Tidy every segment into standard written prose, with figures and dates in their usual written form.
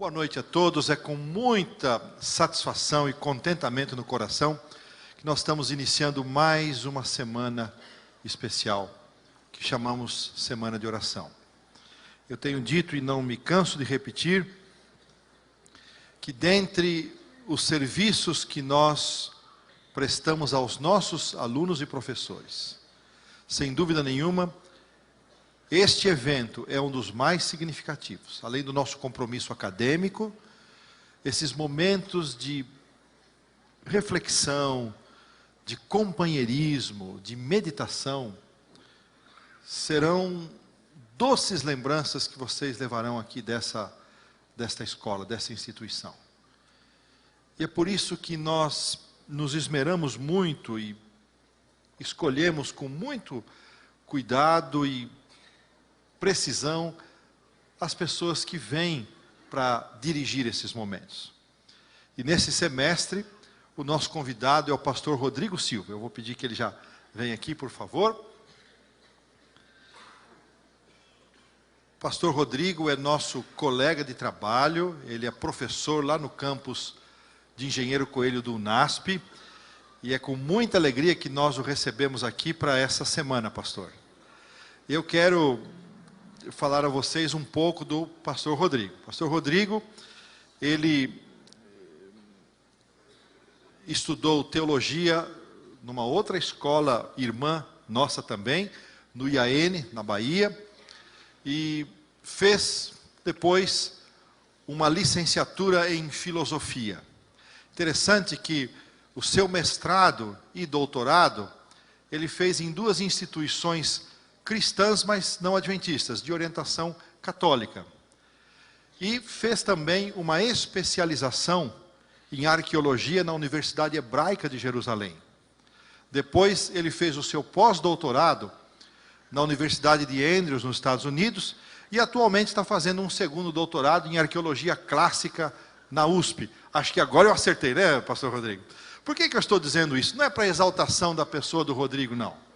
Boa noite a todos. É com muita satisfação e contentamento no coração que nós estamos iniciando mais uma semana especial, que chamamos Semana de Oração. Eu tenho dito e não me canso de repetir que dentre os serviços que nós prestamos aos nossos alunos e professores, sem dúvida nenhuma, este evento é um dos mais significativos. Além do nosso compromisso acadêmico, esses momentos de reflexão, de companheirismo, de meditação, serão doces lembranças que vocês levarão aqui desta escola, dessa instituição. E é por isso que nós nos esmeramos muito e escolhemos com muito cuidado e precisão as pessoas que vêm para dirigir esses momentos. E nesse semestre, o nosso convidado é o pastor Rodrigo Silva. Eu vou pedir que ele já venha aqui, por favor. O pastor Rodrigo é nosso colega de trabalho, ele é professor lá no campus de Engenheiro Coelho do UNASP, e é com muita alegria que nós o recebemos aqui para essa semana, pastor. Eu quero falar a vocês um pouco do pastor Rodrigo. Pastor Rodrigo, ele estudou teologia numa outra escola irmã nossa também, no IAN, na Bahia, e fez depois uma licenciatura em filosofia. Interessante que o seu mestrado e doutorado, ele fez em duas instituições cristãs, mas não adventistas, de orientação católica. E fez também uma especialização em arqueologia na Universidade Hebraica de Jerusalém. Depois ele fez o seu pós-doutorado na Universidade de Andrews, nos Estados Unidos, e atualmente está fazendo um segundo doutorado em arqueologia clássica na USP. Acho que agora eu acertei, né, pastor Rodrigo? Por que eu estou dizendo isso? Não é para exaltação da pessoa do Rodrigo, não.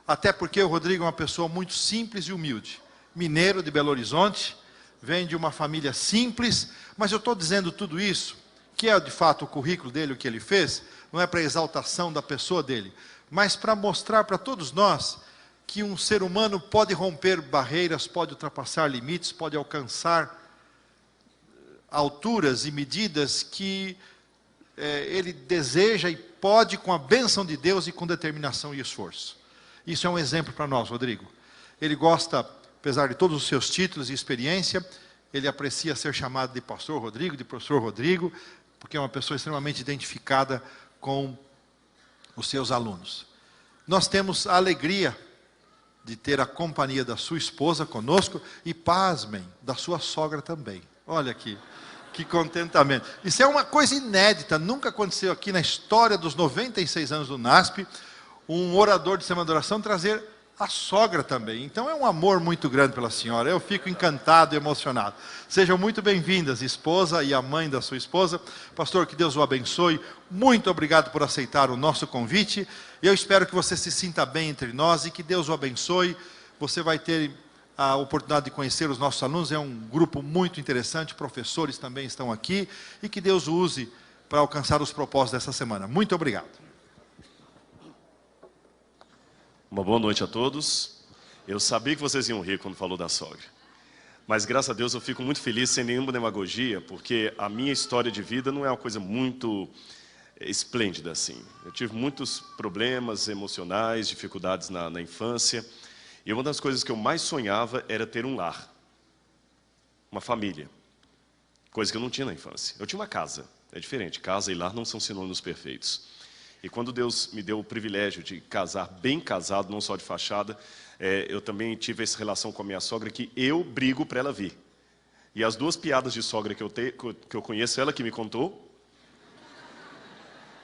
Até porque o Rodrigo é uma pessoa muito simples e humilde. Mineiro de Belo Horizonte, vem de uma família simples, mas eu estou dizendo tudo isso, que é de fato o currículo dele, o que ele fez, não é para exaltação da pessoa dele, mas para mostrar para todos nós que um ser humano pode romper barreiras, pode ultrapassar limites, pode alcançar alturas e medidas que ele deseja e pode com a bênção de Deus e com determinação e esforço. Isso é um exemplo para nós, Rodrigo. Ele gosta, apesar de todos os seus títulos e experiência, ele aprecia ser chamado de pastor Rodrigo, de professor Rodrigo, porque é uma pessoa extremamente identificada com os seus alunos. Nós temos a alegria de ter a companhia da sua esposa conosco e, pasmem, da sua sogra também. Olha aqui, que contentamento. Isso é uma coisa inédita, nunca aconteceu aqui na história dos 96 anos do NASP, um orador de semana de oração trazer a sogra também. Então é um amor muito grande pela senhora. Eu fico encantado e emocionado. Sejam muito bem-vindas, esposa e a mãe da sua esposa. Pastor, que Deus o abençoe. Muito obrigado por aceitar o nosso convite. Eu espero que você se sinta bem entre nós e que Deus o abençoe. Você vai ter a oportunidade de conhecer os nossos alunos. É um grupo muito interessante. Professores também estão aqui. E que Deus o use para alcançar os propósitos dessa semana. Muito obrigado. Uma boa noite a todos. Eu sabia que vocês iam rir quando falou da sogra. Mas, graças a Deus, eu fico muito feliz, sem nenhuma demagogia, porque a minha história de vida não é uma coisa muito esplêndida assim. Eu tive muitos problemas emocionais, dificuldades na infância. E uma das coisas que eu mais sonhava era ter um lar. Uma família. Coisa que eu não tinha na infância. Eu tinha uma casa. É diferente. Casa e lar não são sinônimos perfeitos. E quando Deus me deu o privilégio de casar bem casado, não só de fachada, eu também tive essa relação com a minha sogra que eu brigo para ela vir. E as duas piadas de sogra que eu conheço, ela que me contou.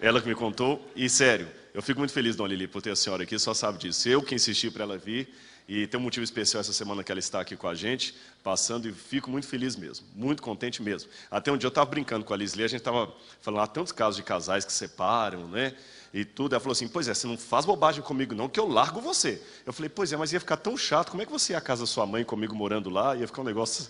Ela que me contou. E sério, eu fico muito feliz, Dona Lili, por ter a senhora aqui, só sabe disso. Eu que insisti para ela vir. E tem um motivo especial essa semana que ela está aqui com a gente, passando, e fico muito feliz mesmo, muito contente mesmo. Até um dia eu estava brincando com a Lisli, a gente estava falando, há tantos casos de casais que separam, né, e tudo. Ela falou assim, pois é, você não faz bobagem comigo não, que eu largo você. Eu falei, pois é, mas ia ficar tão chato, como é que você ia à casa da sua mãe comigo morando lá, ia ficar um negócio...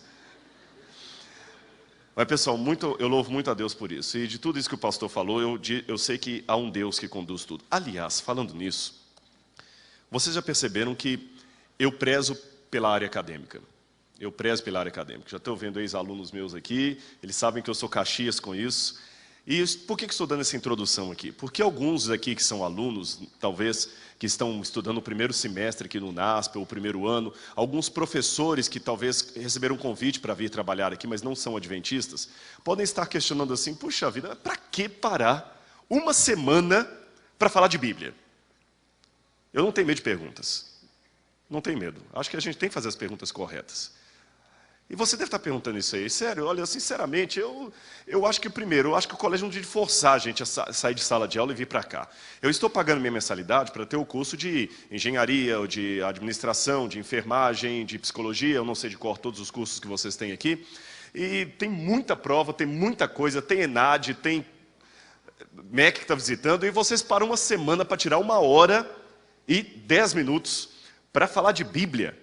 Mas, pessoal, eu louvo muito a Deus por isso. E de tudo isso que o pastor falou, eu sei que há um Deus que conduz tudo. Aliás, falando nisso, vocês já perceberam que eu prezo pela área acadêmica. Eu prezo pela área acadêmica. Já estou vendo ex-alunos meus aqui, eles sabem que eu sou caxias com isso. E por que estou dando essa introdução aqui? Porque alguns aqui que são alunos, talvez, que estão estudando o primeiro semestre aqui no NASP, ou o primeiro ano, alguns professores que talvez receberam um convite para vir trabalhar aqui, mas não são adventistas, podem estar questionando assim, puxa vida, para que parar uma semana para falar de Bíblia? Eu não tenho medo de perguntas. Não tenho medo. Acho que a gente tem que fazer as perguntas corretas. E você deve estar perguntando isso aí. Sério, olha, sinceramente, eu acho que primeiro, eu acho que o colégio não devia forçar a gente a sair de sala de aula e vir para cá. Eu estou pagando minha mensalidade para ter o curso de engenharia, ou de administração, de enfermagem, de psicologia, eu não sei de cor todos os cursos que vocês têm aqui. E tem muita prova, tem muita coisa, tem ENAD, tem MEC que está visitando, e vocês param uma semana para tirar 1 hora e 10 minutos para falar de Bíblia.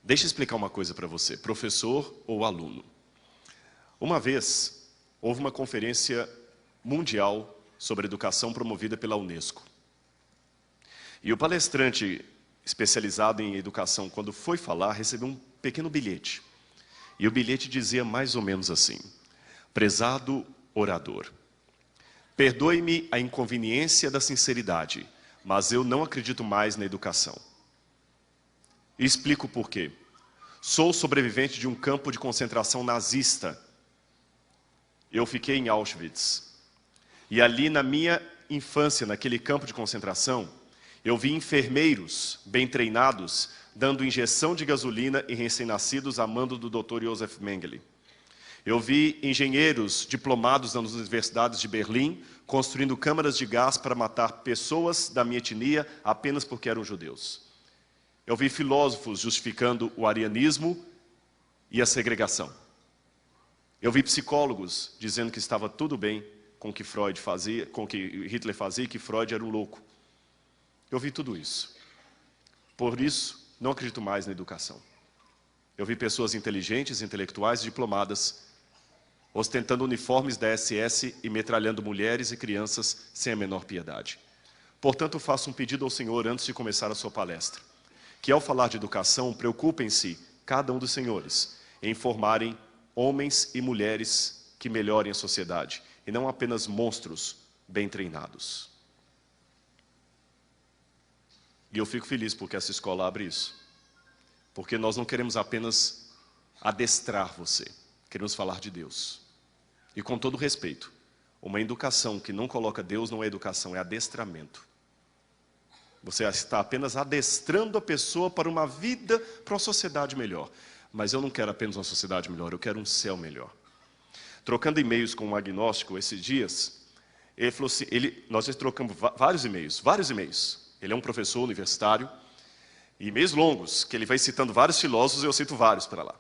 Deixa eu explicar uma coisa para você, professor ou aluno. Uma vez, houve uma conferência mundial sobre educação promovida pela Unesco. E o palestrante especializado em educação, quando foi falar, recebeu um pequeno bilhete. E o bilhete dizia mais ou menos assim: prezado orador, perdoe-me a inconveniência da sinceridade, mas eu não acredito mais na educação. E explico por quê. Sou sobrevivente de um campo de concentração nazista. Eu fiquei em Auschwitz. E ali na minha infância, naquele campo de concentração, eu vi enfermeiros bem treinados dando injeção de gasolina em recém-nascidos a mando do Dr. Josef Mengele. Eu vi engenheiros diplomados nas universidades de Berlim construindo câmaras de gás para matar pessoas da minha etnia apenas porque eram judeus. Eu vi filósofos justificando o arianismo e a segregação. Eu vi psicólogos dizendo que estava tudo bem com o que Freud fazia, com o que Hitler fazia, e que Freud era um louco. Eu vi tudo isso. Por isso, não acredito mais na educação. Eu vi pessoas inteligentes, intelectuais, diplomadas, ostentando uniformes da SS e metralhando mulheres e crianças sem a menor piedade. Portanto, faço um pedido ao Senhor antes de começar a sua palestra, que ao falar de educação, preocupem-se, cada um dos senhores, em formarem homens e mulheres que melhorem a sociedade, e não apenas monstros bem treinados. E eu fico feliz porque essa escola abre isso. Porque nós não queremos apenas adestrar você, queremos falar de Deus. E com todo respeito, uma educação que não coloca Deus não é educação, é adestramento. Você está apenas adestrando a pessoa para uma vida, para uma sociedade melhor. Mas eu não quero apenas uma sociedade melhor, eu quero um céu melhor. Trocando e-mails com um agnóstico esses dias, ele falou assim, nós trocamos vários e-mails. Ele é um professor universitário, e e-mails longos, que ele vai citando vários filósofos, e eu cito vários para lá.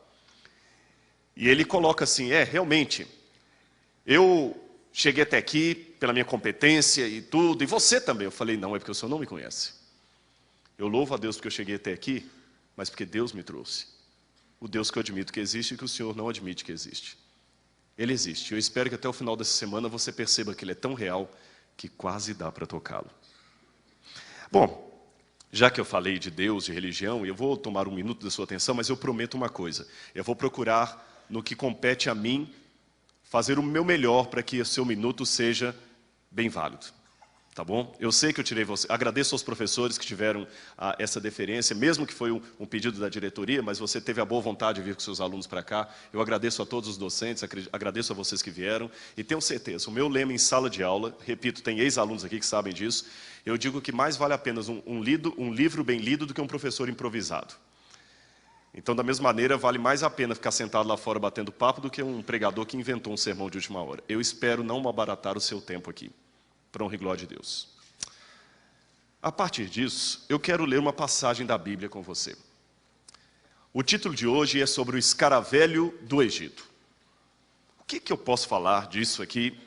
E ele coloca assim, realmente, eu cheguei até aqui pela minha competência e tudo, e você também. Eu falei, não, é porque o senhor não me conhece. Eu louvo a Deus porque eu cheguei até aqui, mas porque Deus me trouxe. O Deus que eu admito que existe e que o senhor não admite que existe. Ele existe. Eu espero que até o final dessa semana você perceba que ele é tão real que quase dá para tocá-lo. Bom, já que eu falei de Deus, de religião, eu vou tomar 1 minuto da sua atenção, mas eu prometo uma coisa. Eu vou procurar, no que compete a mim, fazer o meu melhor para que o seu minuto seja bem válido. Tá bom? Eu sei que eu tirei você. Agradeço aos professores que tiveram essa deferência, mesmo que foi um pedido da diretoria, mas você teve a boa vontade de vir com seus alunos para cá. Eu agradeço a todos os docentes, agradeço a vocês que vieram. E tenho certeza, o meu lema em sala de aula, repito, tem ex-alunos aqui que sabem disso, eu digo que mais vale apenas um livro bem lido do que um professor improvisado. Então, da mesma maneira, vale mais a pena ficar sentado lá fora batendo papo do que um pregador que inventou um sermão de última hora. Eu espero não abaratar o seu tempo aqui, para honra e glória de Deus. A partir disso, eu quero ler uma passagem da Bíblia com você. O título de hoje é sobre o escaravelho do Egito. O que eu posso falar disso aqui?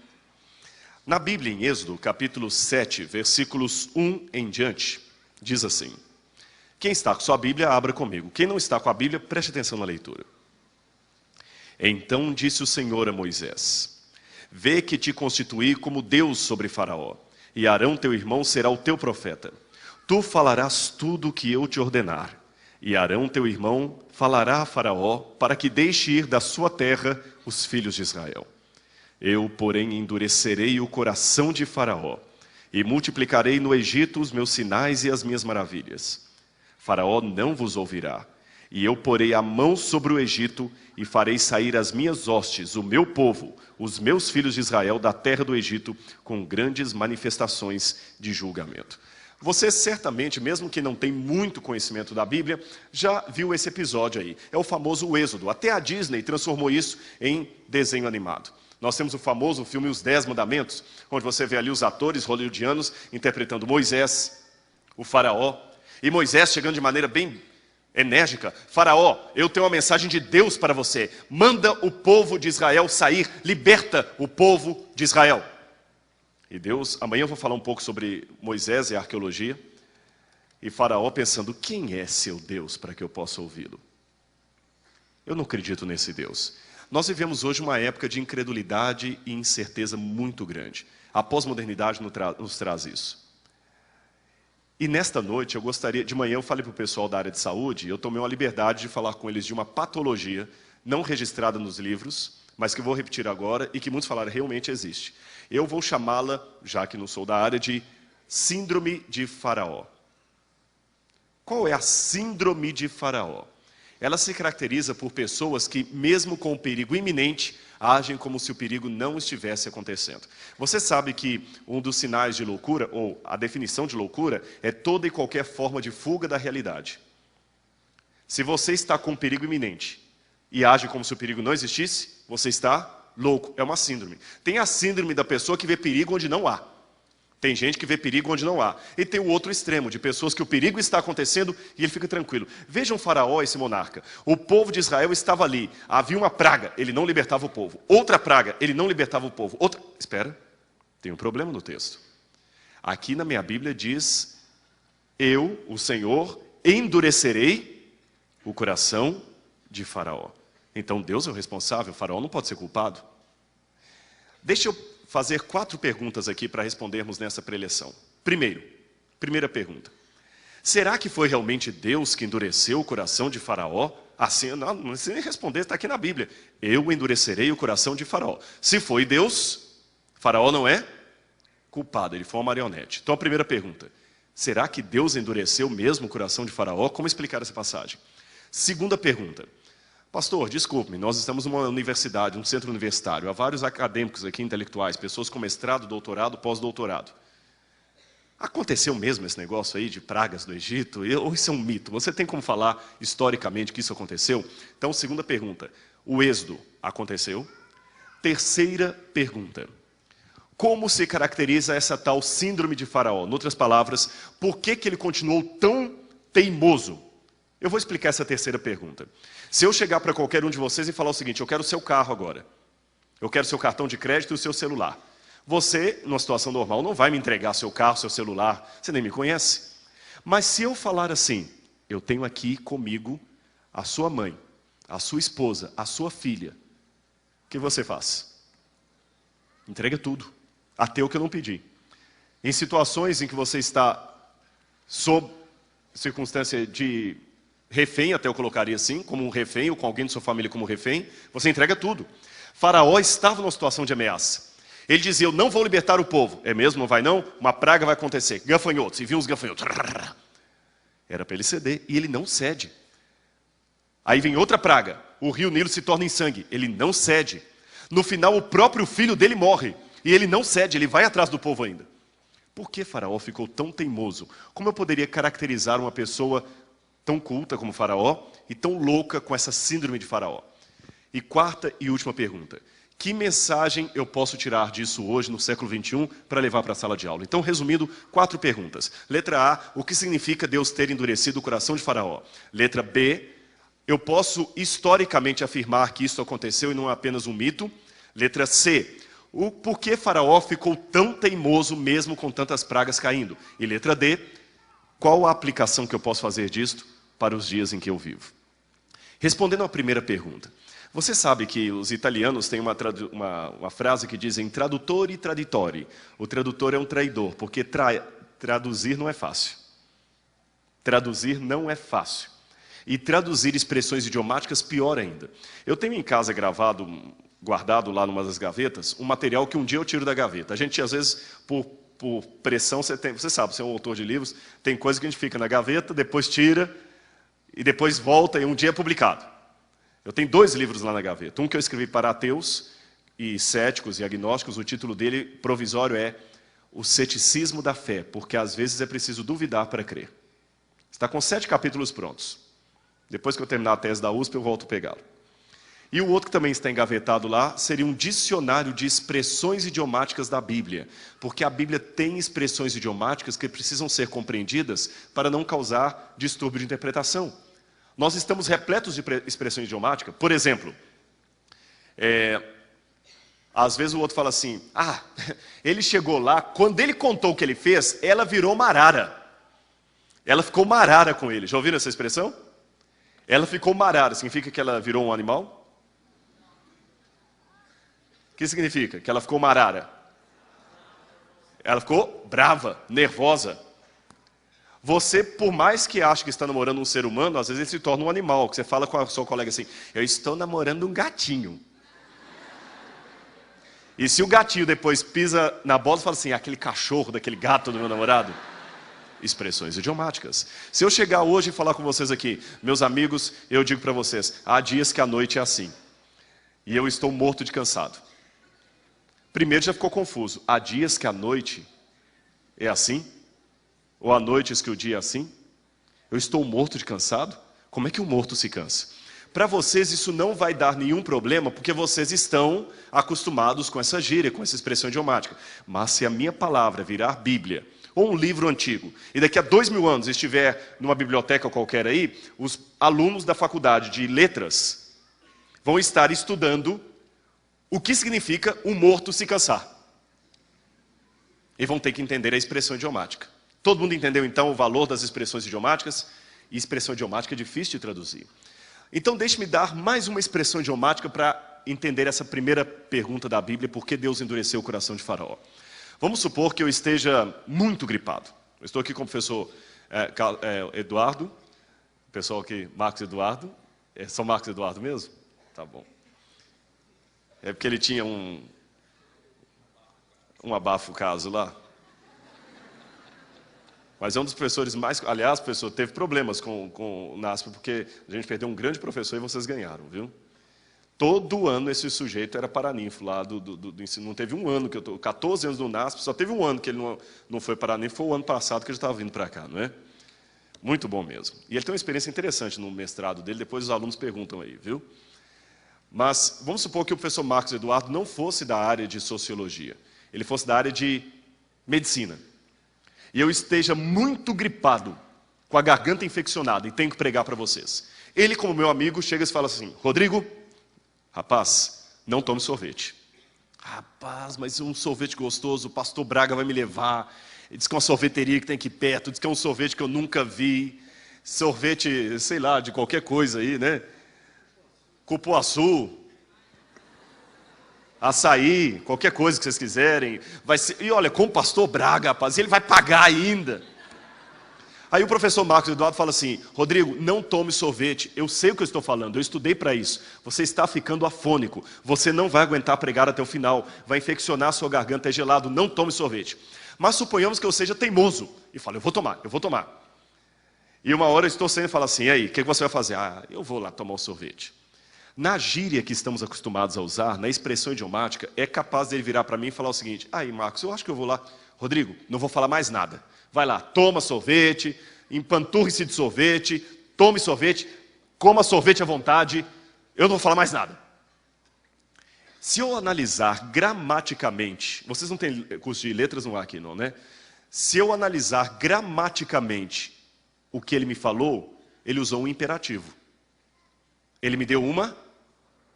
Na Bíblia, em Êxodo, capítulo 7, versículos 1 em diante, diz assim: quem está com sua Bíblia, abra comigo. Quem não está com a Bíblia, preste atenção na leitura. Então disse o Senhor a Moisés: vê que te constituí como Deus sobre Faraó, e Arão teu irmão será o teu profeta. Tu falarás tudo o que eu te ordenar, e Arão teu irmão falará a Faraó, para que deixe ir da sua terra os filhos de Israel. Eu, porém, endurecerei o coração de Faraó, e multiplicarei no Egito os meus sinais e as minhas maravilhas. Faraó não vos ouvirá, e eu porei a mão sobre o Egito, e farei sair as minhas hostes, o meu povo, os meus filhos de Israel, da terra do Egito, com grandes manifestações de julgamento. Você certamente, mesmo que não tem muito conhecimento da Bíblia, já viu esse episódio aí. É o famoso Êxodo. Até a Disney transformou isso em desenho animado. Nós temos o famoso filme Os 10 Mandamentos, onde você vê ali os atores hollywoodianos interpretando Moisés, o faraó, e Moisés chegando de maneira bem enérgica: Faraó, eu tenho uma mensagem de Deus para você. Manda o povo de Israel sair, liberta o povo de Israel. E Deus, amanhã eu vou falar um pouco sobre Moisés e a arqueologia. E Faraó pensando: quem é seu Deus para que eu possa ouvi-lo? Eu não acredito nesse Deus. Nós vivemos hoje uma época de incredulidade e incerteza muito grande. A pós-modernidade nos traz isso. E nesta noite, de manhã eu falei para o pessoal da área de saúde, eu tomei uma liberdade de falar com eles de uma patologia não registrada nos livros, mas que eu vou repetir agora e que muitos falaram realmente existe. Eu vou chamá-la, já que não sou da área, de Síndrome de Faraó. Qual é a Síndrome de Faraó? Ela se caracteriza por pessoas que, mesmo com o perigo iminente, agem como se o perigo não estivesse acontecendo. Você sabe que um dos sinais de loucura, ou a definição de loucura, é toda e qualquer forma de fuga da realidade. Se você está com um perigo iminente e age como se o perigo não existisse, você está louco. É uma síndrome. Tem a síndrome da pessoa que vê perigo onde não há. Tem gente que vê perigo onde não há. E tem o outro extremo, de pessoas que o perigo está acontecendo e ele fica tranquilo. Vejam Faraó, esse monarca. O povo de Israel estava ali. Havia uma praga, ele não libertava o povo. Outra praga, ele não libertava o povo. Espera, tem um problema no texto. Aqui na minha Bíblia diz: eu, o Senhor, endurecerei o coração de Faraó. Então Deus é o responsável, Faraó não pode ser culpado. Deixa eu fazer 4 perguntas aqui para respondermos nessa preleção. Primeira pergunta: será que foi realmente Deus que endureceu o coração de Faraó? Assim, não precisa nem responder, está aqui na Bíblia. Eu endurecerei o coração de Faraó. Se foi Deus, Faraó não é culpado, ele foi uma marionete. Então a primeira pergunta: será que Deus endureceu mesmo o coração de Faraó? Como explicar essa passagem? Segunda pergunta: pastor, desculpe-me, nós estamos numa universidade, num centro universitário. Há vários acadêmicos aqui, intelectuais, pessoas com mestrado, doutorado, pós-doutorado. Aconteceu mesmo esse negócio aí de pragas do Egito? Ou isso é um mito? Você tem como falar historicamente que isso aconteceu? Então, segunda pergunta: o êxodo aconteceu? Terceira pergunta: como se caracteriza essa tal síndrome de Faraó? Em outras palavras, por que ele continuou tão teimoso? Eu vou explicar essa terceira pergunta. Se eu chegar para qualquer um de vocês e falar o seguinte: eu quero o seu carro agora, eu quero o seu cartão de crédito e o seu celular. Você, numa situação normal, não vai me entregar seu carro, seu celular, você nem me conhece. Mas se eu falar assim: eu tenho aqui comigo a sua mãe, a sua esposa, a sua filha, o que você faz? Entrega tudo, até o que eu não pedi. Em situações em que você está sob circunstância de refém, até eu colocaria assim, como um refém, ou com alguém de sua família como refém, você entrega tudo. Faraó estava numa situação de ameaça. Ele dizia: eu não vou libertar o povo. É mesmo, não vai não? Uma praga vai acontecer. Gafanhotos, e viu os gafanhotos. Era para ele ceder, e ele não cede. Aí vem outra praga, o rio Nilo se torna em sangue. Ele não cede. No final, o próprio filho dele morre, e ele não cede, ele vai atrás do povo ainda. Por que Faraó ficou tão teimoso? Como eu poderia caracterizar uma pessoa tão culta como Faraó e tão louca com essa síndrome de Faraó? E quarta e última pergunta: que mensagem eu posso tirar disso hoje, no século XXI, para levar para a sala de aula? Então, resumindo, 4 perguntas. Letra A: o que significa Deus ter endurecido o coração de Faraó? Letra B: eu posso historicamente afirmar que isso aconteceu e não é apenas um mito? Letra C: o porquê Faraó ficou tão teimoso mesmo com tantas pragas caindo? E letra D: qual a aplicação que eu posso fazer disto para os dias em que eu vivo? Respondendo à primeira pergunta, Você sabe que os italianos têm uma frase que dizem traduttori traditori. O tradutor é um traidor, porque traduzir não é fácil. Traduzir não é fácil. E traduzir expressões idiomáticas, pior ainda. Eu tenho em casa guardado lá numa das gavetas, um material que um dia eu tiro da gaveta. A gente, às vezes, por pressão, você sabe, você é um autor de livros, tem coisa que a gente fica na gaveta, depois tira, e depois volta, e um dia é publicado. Eu tenho 2 livros lá na gaveta. Um que eu escrevi para ateus e céticos e agnósticos, o título dele, provisório, é O Ceticismo da Fé, porque às vezes é preciso duvidar para crer. Está com 7 capítulos prontos. Depois que eu terminar a tese da USP, eu volto a pegá-lo. E o outro que também está engavetado lá seria um dicionário de expressões idiomáticas da Bíblia, porque a Bíblia tem expressões idiomáticas que precisam ser compreendidas para não causar distúrbio de interpretação. Nós estamos repletos de expressões idiomáticas. Por exemplo, às vezes o outro fala assim, ele chegou lá, quando ele contou o que ele fez, ela virou uma arara. Ela ficou uma arara com ele. Já ouviram essa expressão? Ela ficou uma arara. Significa que ela virou um animal? O que significa? Que ela ficou uma arara. Ela ficou brava, nervosa. Você, por mais que ache que está namorando um ser humano, às vezes ele se torna um animal. Que você fala com a sua colega assim, eu estou namorando um gatinho. E se o gatinho depois pisa na bola, você fala assim, aquele cachorro daquele gato do meu namorado. Expressões idiomáticas. Se eu chegar hoje e falar com vocês aqui, meus amigos, eu digo para vocês, há dias que a noite é assim. E eu estou morto de cansado. Primeiro já ficou confuso. Há dias que a noite é assim? Ou há noites que o dia é assim? Eu estou morto de cansado? Como é que o morto se cansa? Para vocês isso não vai dar nenhum problema, porque vocês estão acostumados com essa gíria, com essa expressão idiomática. Mas se a minha palavra virar Bíblia, ou um livro antigo, e daqui a 2000 anos estiver numa biblioteca qualquer aí, os alunos da faculdade de letras vão estar estudando o que significa o morto se cansar. E vão ter que entender a expressão idiomática. Todo mundo entendeu então o valor das expressões idiomáticas? E expressão idiomática é difícil de traduzir. Então deixe-me dar mais uma expressão idiomática para entender essa primeira pergunta da Bíblia, por que Deus endureceu o coração de Faraó. Vamos supor que eu esteja muito gripado. Eu estou aqui com o professor Eduardo, o pessoal aqui, Marcos Eduardo. É São Marcos Eduardo mesmo? Tá bom. É porque ele tinha um abafo caso lá. Mas é um dos professores mais... Aliás, professor, teve problemas com o NASP, porque a gente perdeu um grande professor e vocês ganharam, viu? Todo ano esse sujeito era paraninfo lá do ensino. Não teve um ano que eu estou... 14 anos no NASP, só teve um ano que ele não foi paraninfo, foi o ano passado que ele estava vindo para cá, não é? Muito bom mesmo. E ele tem uma experiência interessante no mestrado dele, depois os alunos perguntam aí, viu? Mas vamos supor que o professor Marcos Eduardo não fosse da área de sociologia. Ele fosse da área de medicina. E eu esteja muito gripado, com a garganta infeccionada, e tenho que pregar para vocês. Ele, como meu amigo, chega e fala assim, Rodrigo, rapaz, não tome sorvete. Rapaz, mas um sorvete gostoso, o pastor Braga vai me levar. Ele diz que é uma sorveteria que tem aqui perto, diz que é um sorvete que eu nunca vi. Sorvete, sei lá, de qualquer coisa aí, né? Cupuaçu, açaí, qualquer coisa que vocês quiserem. Vai ser... E olha, com o pastor Braga, rapaz, ele vai pagar ainda. Aí o professor Marcos Eduardo fala assim, Rodrigo, não tome sorvete, eu sei o que eu estou falando, eu estudei para isso. Você está ficando afônico, você não vai aguentar pregar até o final, vai infeccionar a sua garganta, é gelado, não tome sorvete. Mas suponhamos que eu seja teimoso, e falo, eu vou tomar. E uma hora eu estou saindo e falo assim, e aí, o que você vai fazer? Eu vou lá tomar o sorvete. Na gíria que estamos acostumados a usar, na expressão idiomática, é capaz dele virar para mim e falar o seguinte, aí Marcos, eu acho que eu vou lá, Rodrigo, não vou falar mais nada. Vai lá, toma sorvete, empanturre-se de sorvete, tome sorvete, coma sorvete à vontade, eu não vou falar mais nada. Se eu analisar gramaticamente, vocês não têm curso de letras no ar aqui não, né? Se eu analisar gramaticamente o que ele me falou, ele usou um imperativo. Ele me deu uma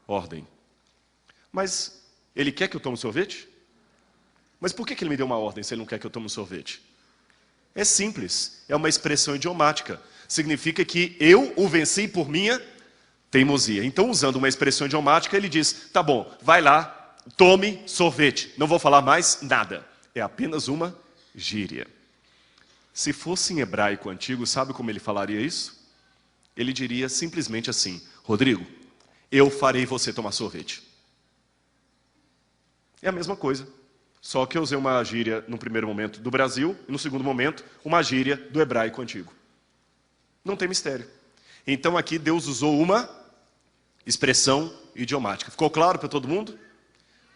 ordem. Mas ele quer que eu tome sorvete? Mas por que ele me deu uma ordem se ele não quer que eu tome sorvete? É simples, é uma expressão idiomática. Significa que eu o venci por minha Teimosia. Então, usando uma expressão idiomática, ele diz, tá bom, vai lá, tome sorvete. Não vou falar mais nada. É apenas uma gíria. Se fosse em hebraico antigo, sabe como ele falaria isso? Ele diria simplesmente assim, Rodrigo, eu farei você tomar sorvete. É a mesma coisa. Só que eu usei uma gíria no primeiro momento do Brasil e no segundo momento uma gíria do hebraico antigo. Não tem mistério. Então aqui Deus usou uma expressão idiomática. Ficou claro para todo mundo?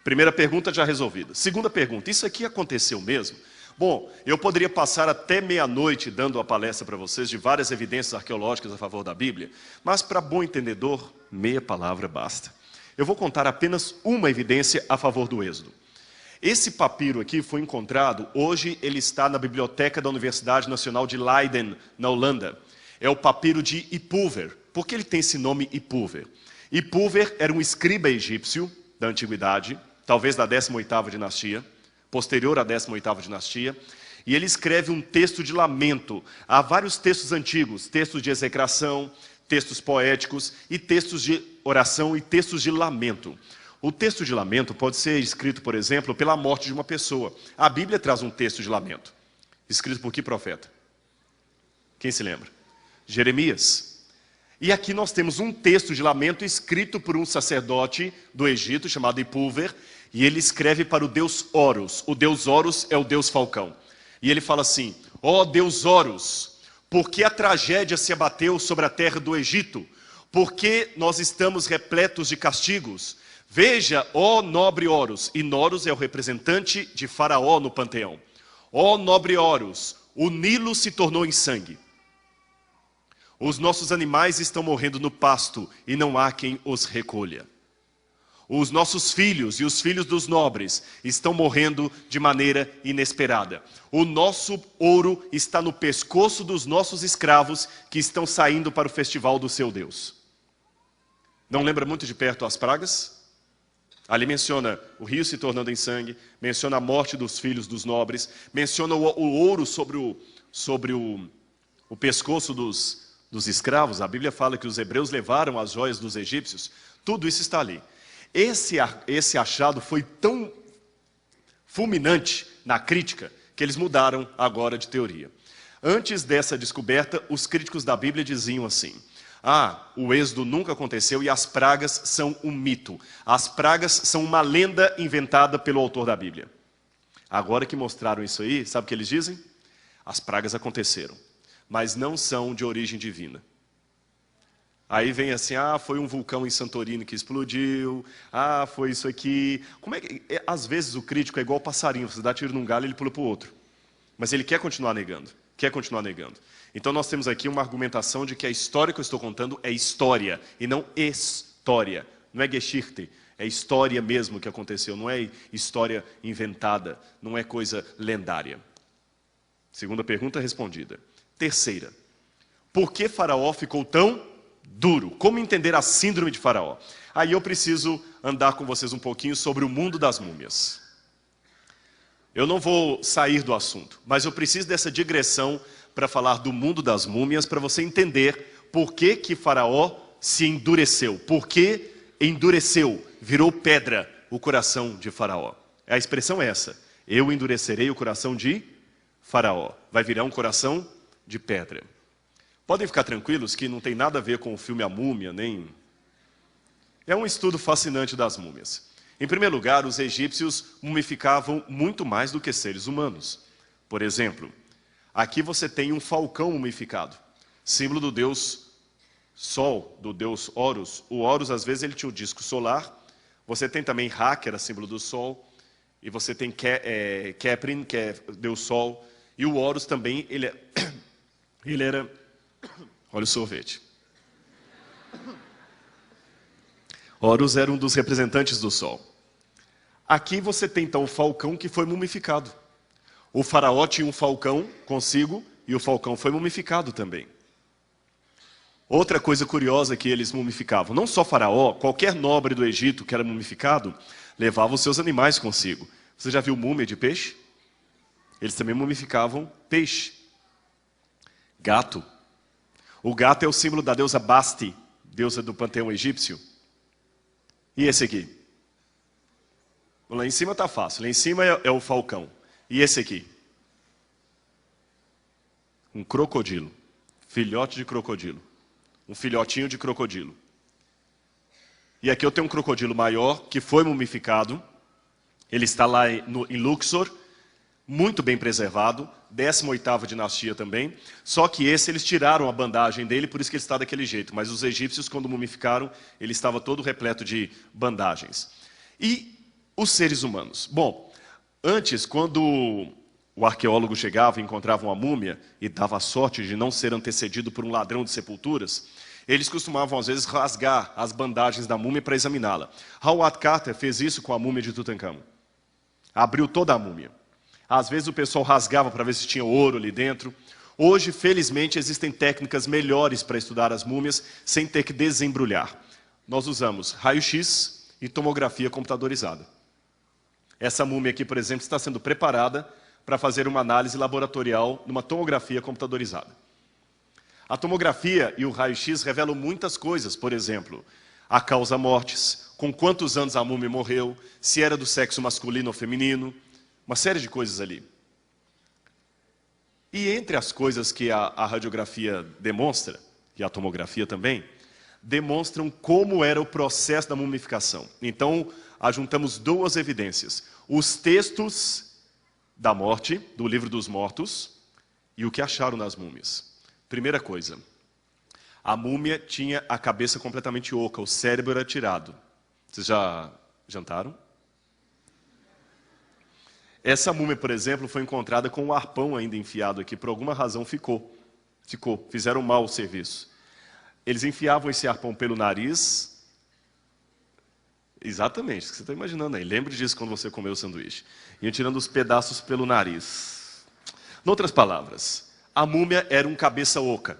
Primeira pergunta já resolvida. Segunda pergunta, isso aqui aconteceu mesmo? Bom, eu poderia passar até meia-noite dando a palestra para vocês de várias evidências arqueológicas a favor da Bíblia, mas para bom entendedor, meia palavra basta. Eu vou contar apenas uma evidência a favor do Êxodo. Esse papiro aqui foi encontrado, hoje ele está na biblioteca da Universidade Nacional de Leiden, na Holanda. É o papiro de Ipulver. Por que ele tem esse nome Ipulver? Ipulver era um escriba egípcio da antiguidade, talvez da 18ª dinastia, posterior à 18ª dinastia, e ele escreve um texto de lamento. Há vários textos antigos, textos de execração, textos poéticos, e textos de oração e textos de lamento. O texto de lamento pode ser escrito, por exemplo, pela morte de uma pessoa. A Bíblia traz um texto de lamento. Escrito por que profeta? Quem se lembra? Jeremias. E aqui nós temos um texto de lamento escrito por um sacerdote do Egito, chamado Ipulver, e ele escreve para o deus Horus. O deus Horus é o deus falcão. E ele fala assim, ó Deus Horus, por que a tragédia se abateu sobre a terra do Egito? Por que nós estamos repletos de castigos? Veja, ó nobre Horus, e Horus é o representante de Faraó no panteão. Ó nobre Horus, o Nilo se tornou em sangue. Os nossos animais estão morrendo no pasto e não há quem os recolha. Os nossos filhos e os filhos dos nobres estão morrendo de maneira inesperada. O nosso ouro está no pescoço dos nossos escravos que estão saindo para o festival do seu Deus. Não lembra muito de perto as pragas? Ali menciona o rio se tornando em sangue, menciona a morte dos filhos dos nobres, menciona o ouro sobre o pescoço dos escravos. A Bíblia fala que os hebreus levaram as joias dos egípcios. Tudo isso está ali. Esse achado foi tão fulminante na crítica que eles mudaram agora de teoria. Antes dessa descoberta, os críticos da Bíblia diziam assim, o êxodo nunca aconteceu e as pragas são um mito. As pragas são uma lenda inventada pelo autor da Bíblia. Agora que mostraram isso aí, sabe o que eles dizem? As pragas aconteceram, mas não são de origem divina. Aí vem assim, foi um vulcão em Santorini que explodiu, foi isso aqui. Como é que, às vezes o crítico é igual o passarinho, você dá tiro num galho e ele pula para o outro. Mas ele quer continuar negando, Então nós temos aqui uma argumentação de que a história que eu estou contando é história, e não história. Não é Geschichte, é história mesmo que aconteceu, não é história inventada, não é coisa lendária. Segunda pergunta respondida. Terceira, por que Faraó ficou tão duro? Como entender a síndrome de Faraó? Aí eu preciso andar com vocês um pouquinho sobre o mundo das múmias. Eu não vou sair do assunto, mas eu preciso dessa digressão para falar do mundo das múmias, para você entender por que Faraó se endureceu. Por que endureceu, virou pedra o coração de Faraó. A expressão é essa, eu endurecerei o coração de Faraó. Vai virar um coração de pedra. Podem ficar tranquilos que não tem nada a ver com o filme A Múmia, nem... É um estudo fascinante das múmias. Em primeiro lugar, os egípcios mumificavam muito mais do que seres humanos. Por exemplo, aqui você tem um falcão mumificado, símbolo do deus Sol, do deus Horus. O Horus, às vezes, ele tinha o disco solar. Você tem também Ra, que era símbolo do Sol. E você tem Keprin, que é deus Sol. E o Horus também, ele era... Olha o sorvete. Horus era um dos representantes do Sol. Aqui você tem então o falcão que foi mumificado. O faraó tinha um falcão consigo e o falcão foi mumificado também. Outra coisa curiosa que eles mumificavam, não só faraó, qualquer nobre do Egito que era mumificado, levava os seus animais consigo. Você já viu múmia de peixe? Eles também mumificavam peixe. Gato. O gato é o símbolo da deusa Basti, deusa do panteão egípcio. E esse aqui? Lá em cima está fácil, lá em cima é o falcão. E esse aqui? Um crocodilo, filhote de crocodilo, um filhotinho de crocodilo. E aqui eu tenho um crocodilo maior que foi mumificado, ele está lá em Luxor, muito bem preservado, 18ª dinastia também, só que esse eles tiraram a bandagem dele, por isso que ele está daquele jeito, mas os egípcios quando mumificaram, ele estava todo repleto de bandagens. E os seres humanos? Bom, antes quando o arqueólogo chegava e encontrava uma múmia e dava a sorte de não ser antecedido por um ladrão de sepulturas, eles costumavam às vezes rasgar as bandagens da múmia para examiná-la. Howard Carter fez isso com a múmia de Tutankhamon. Abriu toda a múmia. Às vezes o pessoal rasgava para ver se tinha ouro ali dentro. Hoje, felizmente, existem técnicas melhores para estudar as múmias sem ter que desembrulhar. Nós usamos raio-x e tomografia computadorizada. Essa múmia aqui, por exemplo, está sendo preparada para fazer uma análise laboratorial numa tomografia computadorizada. A tomografia e o raio-x revelam muitas coisas, por exemplo, a causa mortis, com quantos anos a múmia morreu, se era do sexo masculino ou feminino, uma série de coisas ali. E entre as coisas que a radiografia demonstra, e a tomografia também, demonstram como era o processo da mumificação. Então, ajuntamos duas evidências. Os textos da morte, do livro dos mortos, e o que acharam nas múmias. Primeira coisa, a múmia tinha a cabeça completamente oca, o cérebro era tirado. Vocês já jantaram? Essa múmia, por exemplo, foi encontrada com um arpão ainda enfiado aqui, por alguma razão ficou. Fizeram mal o serviço. Eles enfiavam esse arpão pelo nariz. Exatamente, o que você está imaginando aí. Lembre disso quando você comeu o sanduíche. Iam tirando os pedaços pelo nariz. Em outras palavras, a múmia era um cabeça oca.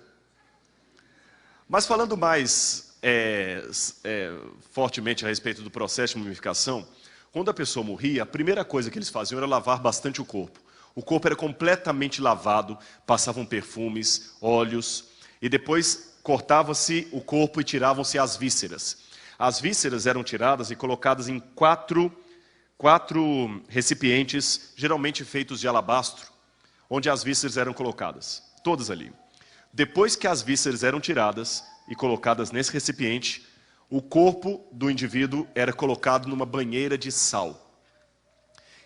Mas falando mais fortemente a respeito do processo de mumificação, quando a pessoa morria, a primeira coisa que eles faziam era lavar bastante o corpo. O corpo era completamente lavado, passavam perfumes, óleos, e depois cortava-se o corpo e tiravam-se as vísceras. As vísceras eram tiradas e colocadas em quatro recipientes, geralmente feitos de alabastro, onde as vísceras eram colocadas, todas ali. Depois que as vísceras eram tiradas e colocadas nesse recipiente, o corpo do indivíduo era colocado numa banheira de sal.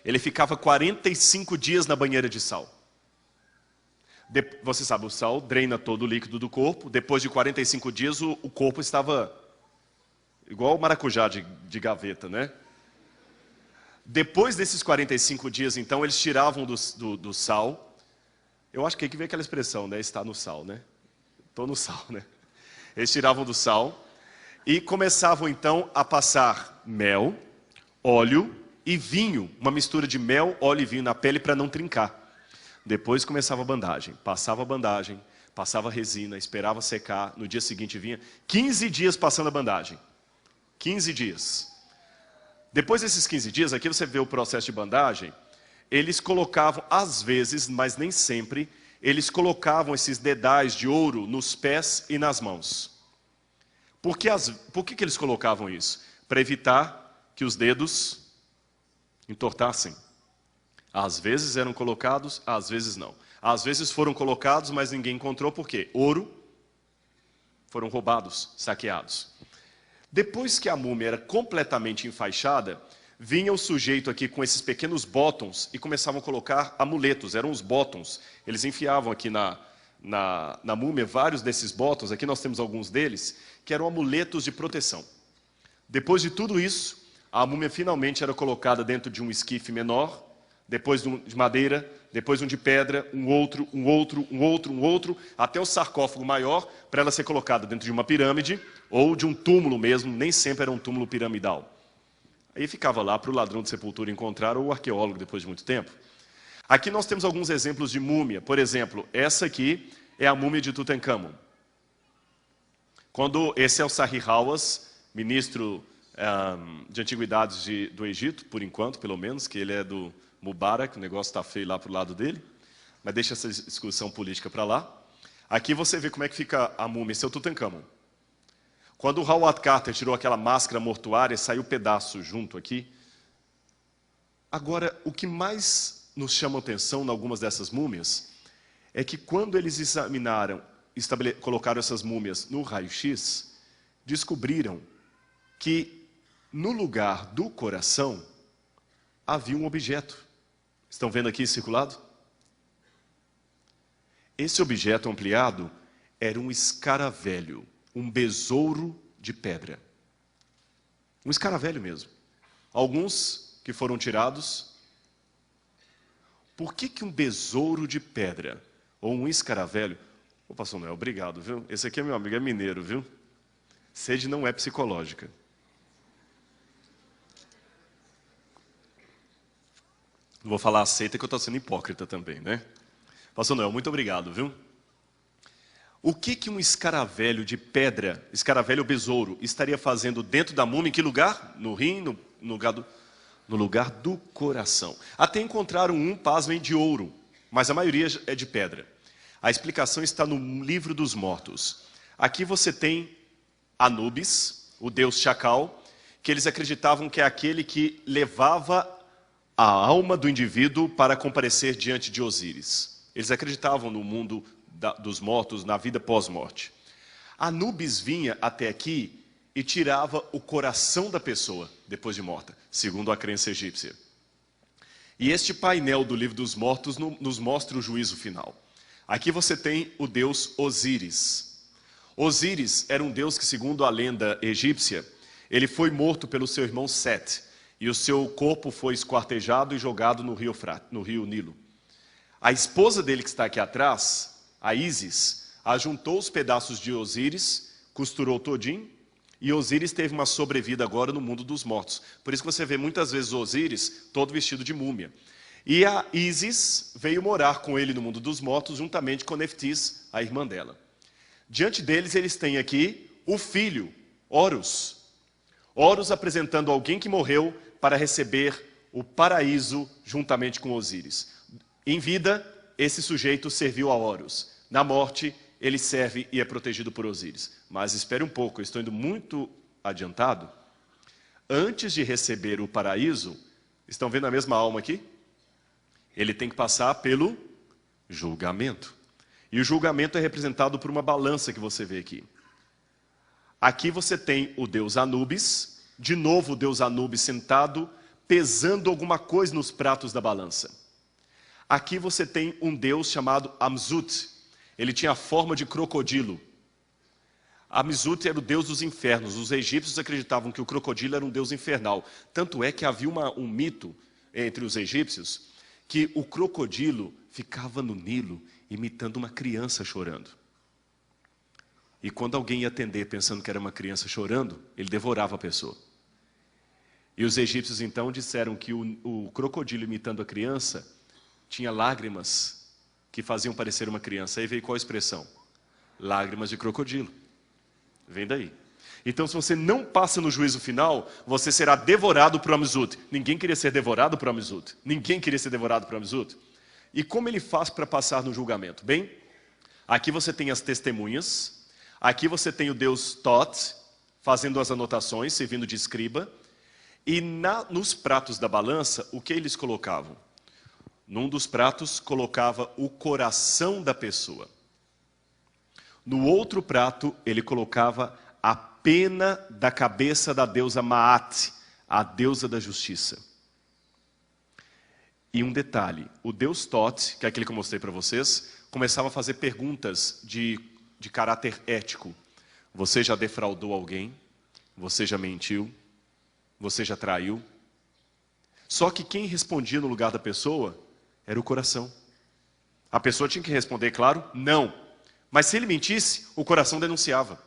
Ele ficava 45 dias na banheira de sal. Você sabe, o sal drena todo o líquido do corpo. Depois de 45 dias, o corpo estava igual o maracujá de gaveta, né? Depois desses 45 dias, então, eles tiravam do sal. Eu acho que aí que vem aquela expressão, né? Está no sal, né? Estou no sal, né? Eles tiravam do sal e começavam, então, a passar mel, óleo e vinho. Uma mistura de mel, óleo e vinho na pele para não trincar. Depois começava a bandagem. Passava a bandagem, passava a resina, esperava secar. No dia seguinte vinha 15 dias passando a bandagem. 15 dias. Depois desses 15 dias, aqui você vê o processo de bandagem, eles colocavam, às vezes, mas nem sempre, eles colocavam esses dedais de ouro nos pés e nas mãos. Por que eles colocavam isso? Para evitar que os dedos entortassem. Às vezes eram colocados, às vezes não. Às vezes foram colocados, mas ninguém encontrou, por quê? Ouro, foram roubados, saqueados. Depois que a múmia era completamente enfaixada, vinha o sujeito aqui com esses pequenos botões e começavam a colocar amuletos, eram os botões. Eles enfiavam aqui na múmia vários desses botões, aqui nós temos alguns deles, que eram amuletos de proteção. Depois de tudo isso, a múmia finalmente era colocada dentro de um esquife menor, depois de madeira, depois um de pedra, um outro, até o sarcófago maior, para ela ser colocada dentro de uma pirâmide, ou de um túmulo mesmo, nem sempre era um túmulo piramidal. Aí ficava lá para o ladrão de sepultura encontrar, ou o arqueólogo depois de muito tempo. Aqui nós temos alguns exemplos de múmia. Por exemplo, essa aqui é a múmia de Tutankhamon. Esse é o Zahi Hawass, ministro de antiguidades do Egito, por enquanto, pelo menos, que ele é do Mubarak, o negócio está feio lá para o lado dele, mas deixa essa discussão política para lá. Aqui você vê como é que fica a múmia, esse é o Tutankhamon. Quando o Howard Carter tirou aquela máscara mortuária, saiu pedaço junto aqui. Agora, o que mais nos chama a atenção em algumas dessas múmias é que quando eles examinaram, colocaram essas múmias no raio-x, descobriram que no lugar do coração havia um objeto. Estão vendo aqui circulado? Esse objeto ampliado era um escaravelho, um besouro de pedra. Um escaravelho mesmo. Alguns que foram tirados. Por que um besouro de pedra ou um escaravelho? Ô, pastor Noel, obrigado, viu? Esse aqui é meu amigo, é mineiro, viu? Sede não é psicológica. Não vou falar aceita que eu estou sendo hipócrita também, né? Pastor Noel, muito obrigado, viu? O que um escaravelho de pedra, escaravelho ou besouro, estaria fazendo dentro da múmia? Em que lugar? No rim, no lugar do coração. Até encontraram um, pasmem, de ouro, mas a maioria é de pedra. A explicação está no livro dos mortos. Aqui você tem Anubis, o deus chacal, que eles acreditavam que é aquele que levava a alma do indivíduo para comparecer diante de Osíris. Eles acreditavam no mundo dos mortos, na vida pós-morte. Anubis vinha até aqui e tirava o coração da pessoa depois de morta, segundo a crença egípcia. E este painel do livro dos mortos nos mostra o juízo final. Aqui você tem o deus Osíris. Osíris era um deus que, segundo a lenda egípcia, ele foi morto pelo seu irmão Sete, e o seu corpo foi esquartejado e jogado no rio Nilo. A esposa dele, que está aqui atrás, a Ísis, ajuntou os pedaços de Osíris, costurou todinho, e Osíris teve uma sobrevida agora no mundo dos mortos. Por isso que você vê muitas vezes Osíris todo vestido de múmia. E a Ísis veio morar com ele no mundo dos mortos, juntamente com Neftis, a irmã dela. Diante deles, eles têm aqui o filho, Horus. Horus apresentando alguém que morreu para receber o paraíso juntamente com Osíris. Em vida, esse sujeito serviu a Horus. Na morte, ele serve e é protegido por Osíris. Mas espere um pouco, eu estou indo muito adiantado. Antes de receber o paraíso, estão vendo a mesma alma aqui? Ele tem que passar pelo julgamento. E o julgamento é representado por uma balança que você vê aqui. Aqui você tem o deus Anubis, de novo o deus Anubis sentado, pesando alguma coisa nos pratos da balança. Aqui você tem um deus chamado Amzut. Ele tinha a forma de crocodilo. Amzut era o deus dos infernos. Os egípcios acreditavam que o crocodilo era um deus infernal. Tanto é que havia um mito entre os egípcios que o crocodilo ficava no Nilo imitando uma criança chorando. E quando alguém ia atender pensando que era uma criança chorando, ele devorava a pessoa. E os egípcios então disseram que o crocodilo imitando a criança tinha lágrimas que faziam parecer uma criança. Aí veio qual a expressão? Lágrimas de crocodilo. Vem daí. Então, se você não passa no juízo final, você será devorado por Amzut. Ninguém queria ser devorado por Amzut. Ninguém queria ser devorado por Amzut. E como ele faz para passar no julgamento? Bem, aqui você tem as testemunhas. Aqui você tem o deus Tot, fazendo as anotações, servindo de escriba. E nos pratos da balança, o que eles colocavam? Num dos pratos, colocava o coração da pessoa. No outro prato, ele colocava a pena da cabeça da deusa Maat, a deusa da justiça. E um detalhe, o deus Tot, que é aquele que eu mostrei para vocês, começava a fazer perguntas de caráter ético. Você já defraudou alguém? Você já mentiu? Você já traiu? Só que quem respondia no lugar da pessoa era o coração. A pessoa tinha que responder, claro, não. Mas se ele mentisse, o coração denunciava.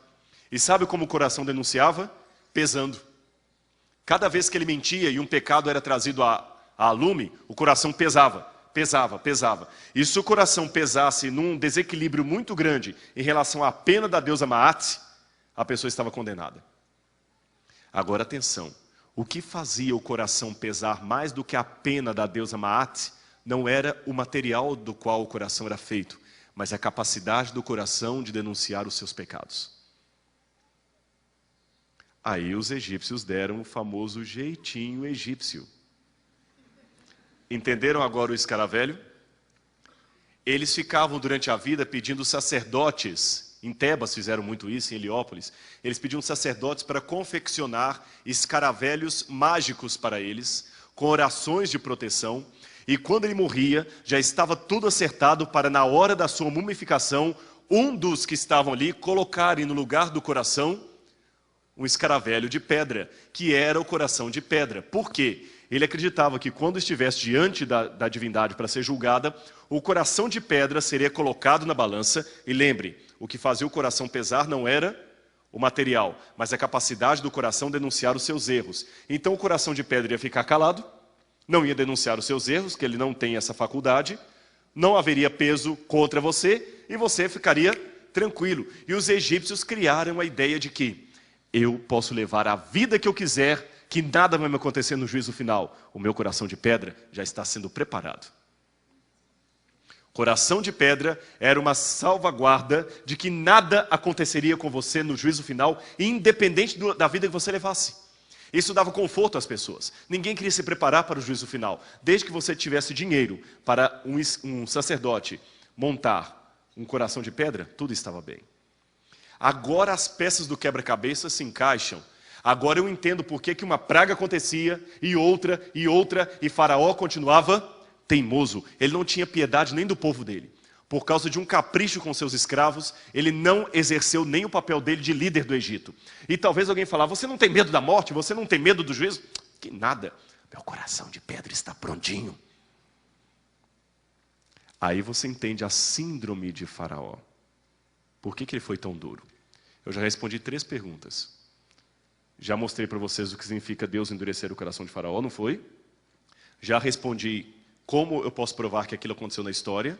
E sabe como o coração denunciava? Pesando. Cada vez que ele mentia e um pecado era trazido a lume, o coração pesava. E se o coração pesasse num desequilíbrio muito grande em relação à pena da deusa Maat, a pessoa estava condenada. Agora atenção, o que fazia o coração pesar mais do que a pena da deusa Maat não era o material do qual o coração era feito, mas a capacidade do coração de denunciar os seus pecados. Aí os egípcios deram o famoso jeitinho egípcio. Entenderam agora o escaravelho? Eles ficavam durante a vida pedindo sacerdotes. Em Tebas fizeram muito isso, em Heliópolis. Eles pediam sacerdotes para confeccionar escaravelhos mágicos para eles, com orações de proteção. E quando ele morria, já estava tudo acertado para, na hora da sua mumificação, um dos que estavam ali colocarem no lugar do coração um escaravelho de pedra, que era o coração de pedra. Por quê? Ele acreditava que quando estivesse diante da divindade para ser julgada, o coração de pedra seria colocado na balança. E lembre, o que fazia o coração pesar não era o material, mas a capacidade do coração denunciar os seus erros. Então o coração de pedra ia ficar calado, não ia denunciar os seus erros, que ele não tem essa faculdade, não haveria peso contra você, e você ficaria tranquilo. E os egípcios criaram a ideia de que eu posso levar a vida que eu quiser, que nada vai me acontecer no juízo final. O meu coração de pedra já está sendo preparado. Coração de pedra era uma salvaguarda de que nada aconteceria com você no juízo final, independente da vida que você levasse. Isso dava conforto às pessoas. Ninguém queria se preparar para o juízo final. Desde que você tivesse dinheiro para um sacerdote montar um coração de pedra, tudo estava bem. Agora as peças do quebra-cabeça se encaixam. Agora eu entendo por que uma praga acontecia, e outra, e Faraó continuava teimoso. Ele não tinha piedade nem do povo dele. Por causa de um capricho com seus escravos, ele não exerceu nem o papel dele de líder do Egito. E talvez alguém falar, você não tem medo da morte? Você não tem medo do juízo? Que nada, meu coração de pedra está prontinho. Aí você entende a síndrome de Faraó. Por que ele foi tão duro? Eu já respondi 3 perguntas. Já mostrei para vocês o que significa Deus endurecer o coração de Faraó, não foi? Já respondi como eu posso provar que aquilo aconteceu na história.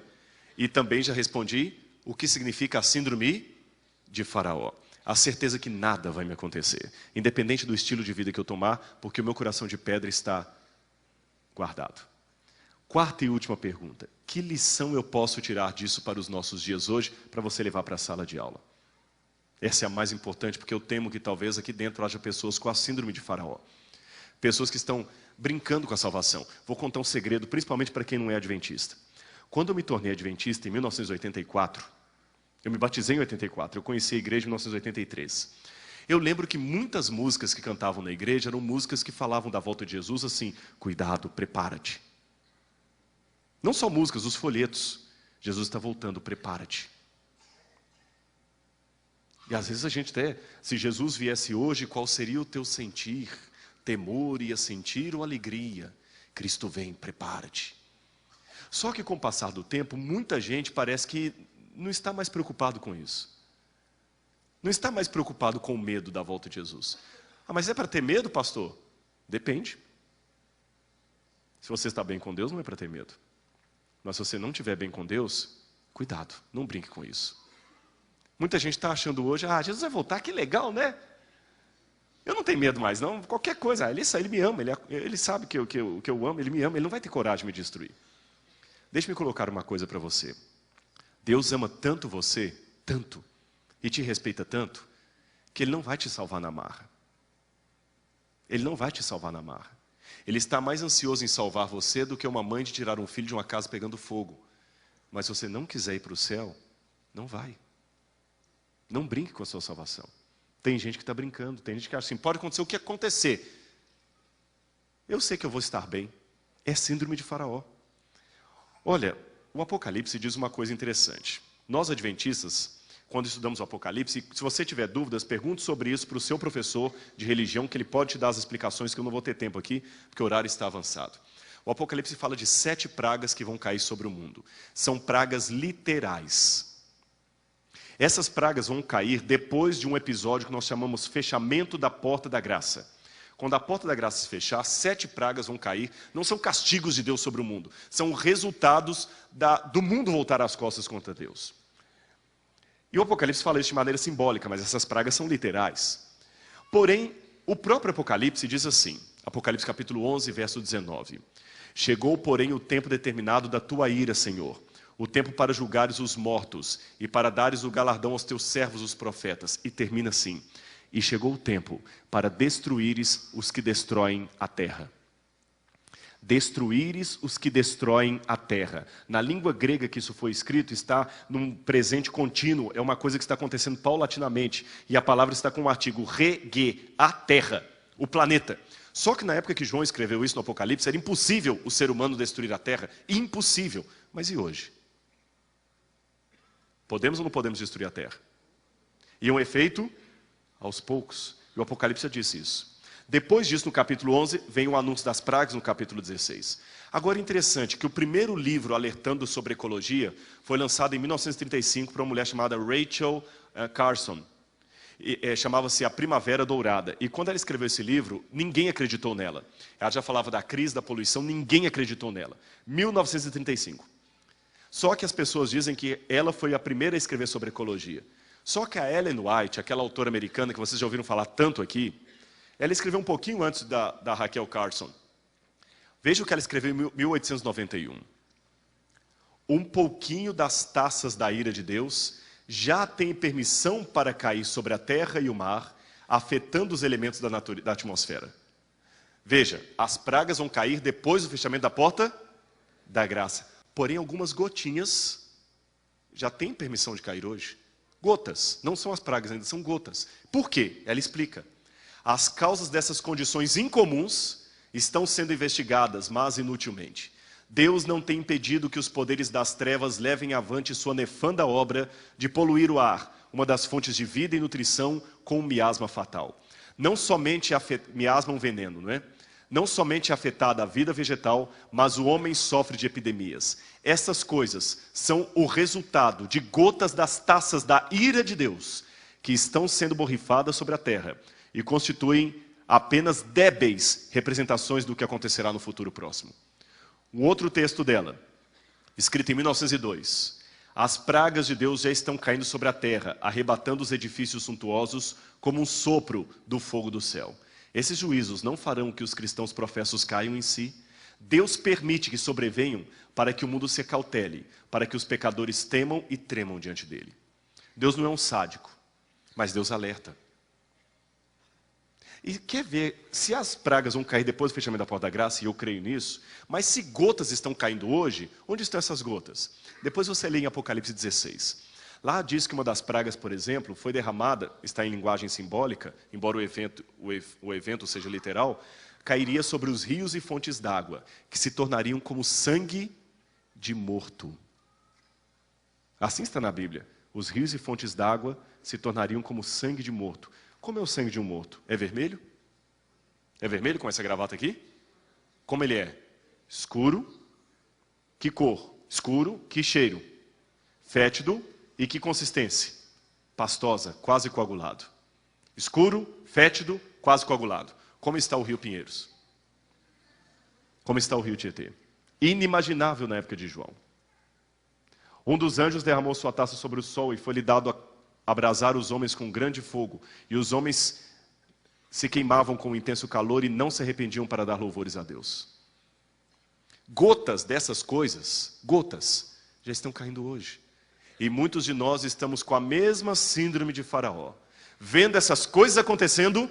E também já respondi o que significa a síndrome de Faraó. A certeza que nada vai me acontecer, independente do estilo de vida que eu tomar, porque o meu coração de pedra está guardado. 4ª e última pergunta. Que lição eu posso tirar disso para os nossos dias hoje, para você levar para a sala de aula? Essa é a mais importante, porque eu temo que talvez aqui dentro haja pessoas com a síndrome de Faraó. Pessoas que estão brincando com a salvação. Vou contar um segredo, principalmente para quem não é adventista. Quando eu me tornei adventista, em 1984, eu me batizei em 84, eu conheci a igreja em 1983. Eu lembro que muitas músicas que cantavam na igreja eram músicas que falavam da volta de Jesus assim, cuidado, prepara-te. Não só músicas, os folhetos. Jesus está voltando, prepara-te. E às vezes a gente até, se Jesus viesse hoje, qual seria o teu sentir? Temor ia sentir ou alegria? Cristo vem, prepara-te. Só que com o passar do tempo, muita gente parece que não está mais preocupado com isso. Não está mais preocupado com o medo da volta de Jesus. Ah, mas é para ter medo, pastor? Depende. Se você está bem com Deus, não é para ter medo. Mas se você não estiver bem com Deus, cuidado, não brinque com isso. Muita gente está achando hoje, Jesus vai voltar, que legal, né? Eu não tenho medo mais, não. Qualquer coisa, ele me ama, ele sabe que eu amo, ele me ama, ele não vai ter coragem de me destruir. Deixe-me colocar uma coisa para você. Deus ama tanto você, tanto, e te respeita tanto, que Ele não vai te salvar na marra. Ele não vai te salvar na marra. Ele está mais ansioso em salvar você do que uma mãe de tirar um filho de uma casa pegando fogo. Mas se você não quiser ir para o céu, não vai. Não brinque com a sua salvação. Tem gente que está brincando, tem gente que acha assim, pode acontecer o que acontecer. Eu sei que eu vou estar bem. É síndrome de Faraó. Olha, o Apocalipse diz uma coisa interessante. Nós adventistas, quando estudamos o Apocalipse, se você tiver dúvidas, pergunte sobre isso para o seu professor de religião, que ele pode te dar as explicações, que eu não vou ter tempo aqui, porque o horário está avançado. O Apocalipse fala de 7 pragas que vão cair sobre o mundo. São pragas literais. Essas pragas vão cair depois de um episódio que nós chamamos fechamento da porta da graça. Quando a porta da graça se fechar, 7 pragas vão cair. Não são castigos de Deus sobre o mundo. São resultados do mundo voltar as costas contra Deus. E o Apocalipse fala isso de maneira simbólica, mas essas pragas são literais. Porém, o próprio Apocalipse diz assim, Apocalipse capítulo 11, verso 19. Chegou, porém, o tempo determinado da tua ira, Senhor, o tempo para julgares os mortos e para dares o galardão aos teus servos, os profetas. E termina assim, e chegou o tempo para destruíres os que destroem a terra. Destruíres os que destroem a terra. Na língua grega que isso foi escrito, está num presente contínuo, é uma coisa que está acontecendo paulatinamente, e a palavra está com o artigo rege, a terra, o planeta. Só que na época que João escreveu isso no Apocalipse, era impossível o ser humano destruir a terra, impossível. Mas e hoje? Podemos ou não podemos destruir a terra? E um efeito aos poucos. E o Apocalipse já disse isso. Depois disso, no capítulo 11, vem o anúncio das pragas no capítulo 16. Agora, é interessante que o primeiro livro alertando sobre ecologia foi lançado em 1935 por uma mulher chamada Rachel Carson. Chamava-se A Primavera Dourada. E quando ela escreveu esse livro, ninguém acreditou nela. Ela já falava da crise, da poluição, ninguém acreditou nela. 1935. Só que as pessoas dizem que ela foi a primeira a escrever sobre ecologia. Só que a Ellen White, aquela autora americana que vocês já ouviram falar tanto aqui, ela escreveu um pouquinho antes da Raquel Carson. Veja o que ela escreveu em 1891. Um pouquinho das taças da ira de Deus já tem permissão para cair sobre a terra e o mar, afetando os elementos da atmosfera. Veja, as pragas vão cair depois do fechamento da porta da graça. Porém, algumas gotinhas já têm permissão de cair hoje. Gotas, não são as pragas ainda, são gotas. Por quê? Ela explica. As causas dessas condições incomuns estão sendo investigadas, mas inutilmente. Deus não tem impedido que os poderes das trevas levem avante sua nefanda obra de poluir o ar, uma das fontes de vida e nutrição, com um miasma fatal. Não somente miasma um veneno, não é? Não somente afetada a vida vegetal, mas o homem sofre de epidemias. Essas coisas são o resultado de gotas das taças da ira de Deus, que estão sendo borrifadas sobre a terra, e constituem apenas débeis representações do que acontecerá no futuro próximo. Um outro texto dela, escrito em 1902. As pragas de Deus já estão caindo sobre a terra, arrebatando os edifícios suntuosos como um sopro do fogo do céu. Esses juízos não farão que os cristãos professos caiam em si. Deus permite que sobrevenham para que o mundo se acautele, para que os pecadores temam e tremam diante dele. Deus não é um sádico, mas Deus alerta. E quer ver, se as pragas vão cair depois do fechamento da porta da graça, e eu creio nisso, mas se gotas estão caindo hoje, onde estão essas gotas? Depois você lê em Apocalipse 16. Lá diz que uma das pragas, por exemplo, foi derramada, está em linguagem simbólica, embora o evento seja literal, cairia sobre os rios e fontes d'água, que se tornariam como sangue de morto. Assim está na Bíblia. Os rios e fontes d'água se tornariam como sangue de morto. Como é o sangue de um morto? É vermelho? É vermelho com essa gravata aqui? Como ele é? Escuro. Que cor? Escuro. Que cheiro? Fétido. E que consistência? Pastosa, quase coagulado. Escuro, fétido, quase coagulado. Como está o rio Pinheiros? Como está o rio Tietê? Inimaginável na época de João. Um dos anjos derramou sua taça sobre o sol e foi-lhe dado a abrasar os homens com grande fogo, e os homens se queimavam com intenso calor e não se arrependiam para dar louvores a Deus. Gotas dessas coisas, gotas, já estão caindo hoje. E muitos de nós estamos com a mesma síndrome de Faraó, vendo essas coisas acontecendo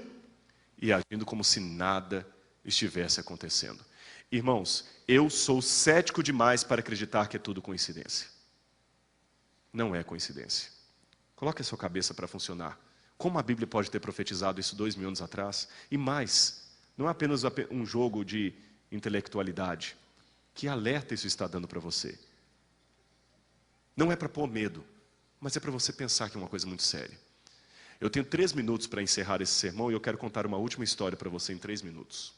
e agindo como se nada estivesse acontecendo. Irmãos, eu sou cético demais para acreditar que é tudo coincidência. Não é coincidência. Coloque a sua cabeça para funcionar. Como a Bíblia pode ter profetizado isso 2000 anos atrás? E mais, não é apenas um jogo de intelectualidade. Que alerta isso está dando para você? Não é para pôr medo, mas é para você pensar que é uma coisa muito séria. Eu tenho 3 minutos para encerrar esse sermão e eu quero contar uma última história para você em 3 minutos.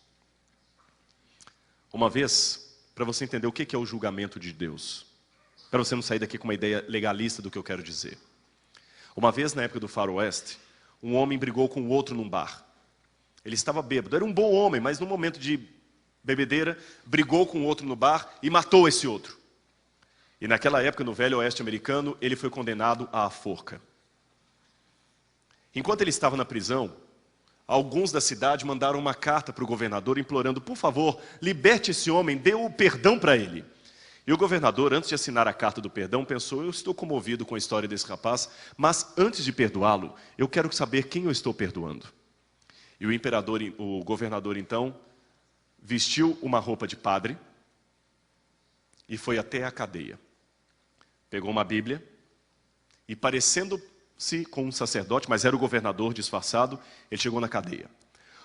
Uma vez, para você entender o que é o julgamento de Deus, para você não sair daqui com uma ideia legalista do que eu quero dizer. Uma vez, na época do faroeste, um homem brigou com o outro num bar. Ele estava bêbado, era um bom homem, mas num momento de bebedeira, brigou com o outro no bar e matou esse outro. E naquela época, no velho oeste americano, ele foi condenado à forca. Enquanto ele estava na prisão, alguns da cidade mandaram uma carta para o governador implorando, por favor, liberte esse homem, dê o perdão para ele. E o governador, antes de assinar a carta do perdão, pensou: eu estou comovido com a história desse rapaz, mas antes de perdoá-lo, eu quero saber quem eu estou perdoando. E o governador, então, vestiu uma roupa de padre e foi até a cadeia. Pegou uma Bíblia e, parecendo-se com um sacerdote, mas era o governador disfarçado, ele chegou na cadeia.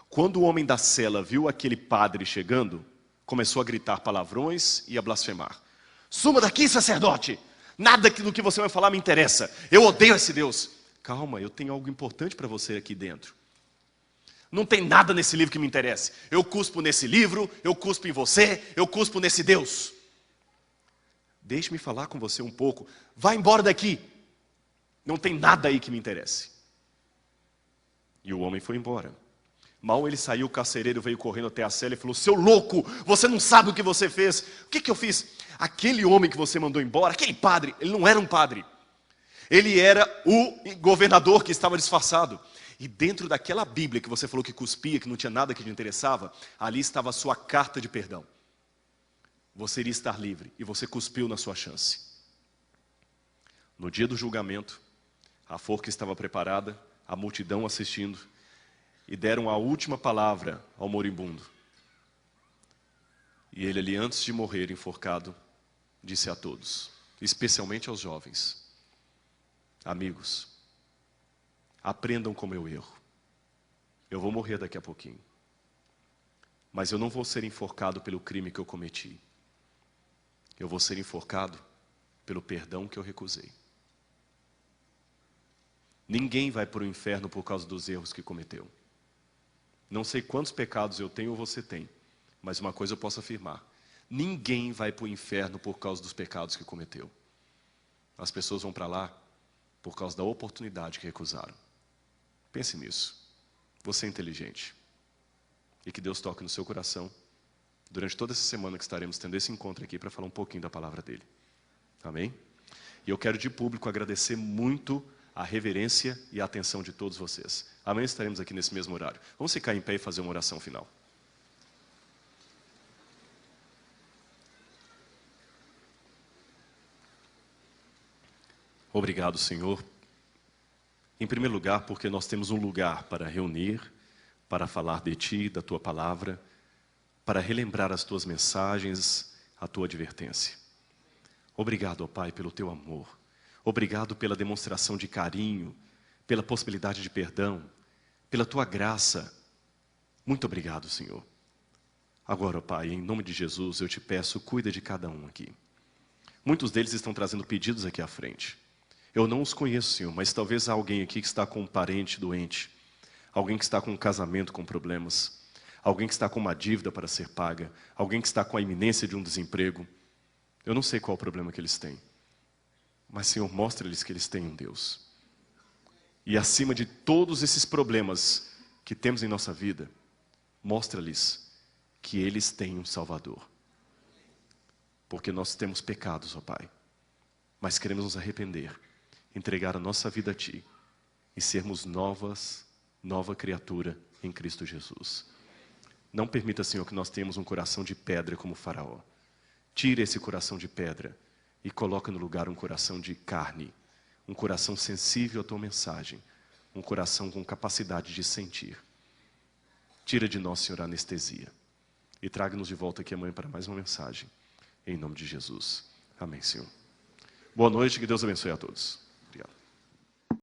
Quando o homem da cela viu aquele padre chegando, começou a gritar palavrões e a blasfemar. Suma daqui, sacerdote! Nada do que você vai falar me interessa. Eu odeio esse Deus. Calma, eu tenho algo importante para você aqui dentro. Não tem nada nesse livro que me interesse. Eu cuspo nesse livro, eu cuspo em você, eu cuspo nesse Deus. Deixe-me falar com você um pouco. Vá embora daqui. Não tem nada aí que me interesse. E o homem foi embora. Mal ele saiu, o carcereiro veio correndo até a cela e falou: seu louco, você não sabe o que você fez. O que eu fiz? Aquele homem que você mandou embora, aquele padre, ele não era um padre. Ele era o governador que estava disfarçado. E dentro daquela Bíblia que você falou que cuspia, que não tinha nada que te interessava, ali estava a sua carta de perdão. Você iria estar livre e você cuspiu na sua chance. No dia do julgamento, a forca estava preparada, a multidão assistindo, e deram a última palavra ao moribundo. E ele ali, antes de morrer enforcado, disse a todos, especialmente aos jovens: amigos, aprendam com meu erro. Eu vou morrer daqui a pouquinho. Mas eu não vou ser enforcado pelo crime que eu cometi. Eu vou ser enforcado pelo perdão que eu recusei. Ninguém vai para o inferno por causa dos erros que cometeu. Não sei quantos pecados eu tenho ou você tem, mas uma coisa eu posso afirmar: ninguém vai para o inferno por causa dos pecados que cometeu. As pessoas vão para lá por causa da oportunidade que recusaram. Pense nisso. Você é inteligente. E que Deus toque no seu coração durante toda essa semana que estaremos tendo esse encontro aqui para falar um pouquinho da palavra dele. Amém? E eu quero de público agradecer muito a reverência e a atenção de todos vocês. Amanhã estaremos aqui nesse mesmo horário. Vamos ficar em pé e fazer uma oração final. Obrigado, Senhor. Em primeiro lugar, porque nós temos um lugar para reunir, para falar de Ti, da Tua palavra, para relembrar as Tuas mensagens, a Tua advertência. Obrigado, ó Pai, pelo Teu amor. Obrigado pela demonstração de carinho, pela possibilidade de perdão, pela Tua graça. Muito obrigado, Senhor. Agora, ó Pai, em nome de Jesus, eu Te peço, cuida de cada um aqui. Muitos deles estão trazendo pedidos aqui à frente. Eu não os conheço, Senhor, mas talvez há alguém aqui que está com um parente doente, alguém que está com um casamento com problemas, alguém que está com uma dívida para ser paga, alguém que está com a iminência de um desemprego. Eu não sei qual o problema que eles têm, mas, Senhor, mostra-lhes que eles têm um Deus. E acima de todos esses problemas que temos em nossa vida, mostra-lhes que eles têm um Salvador. Porque nós temos pecados, ó Pai, mas queremos nos arrepender, entregar a nossa vida a Ti e sermos nova criatura em Cristo Jesus. Não permita, Senhor, que nós tenhamos um coração de pedra como Faraó. Tira esse coração de pedra e coloca no lugar um coração de carne, um coração sensível à Tua mensagem, um coração com capacidade de sentir. Tira de nós, Senhor, a anestesia e traga-nos de volta aqui amanhã para mais uma mensagem. Em nome de Jesus. Amém, Senhor. Boa noite, que Deus abençoe a todos.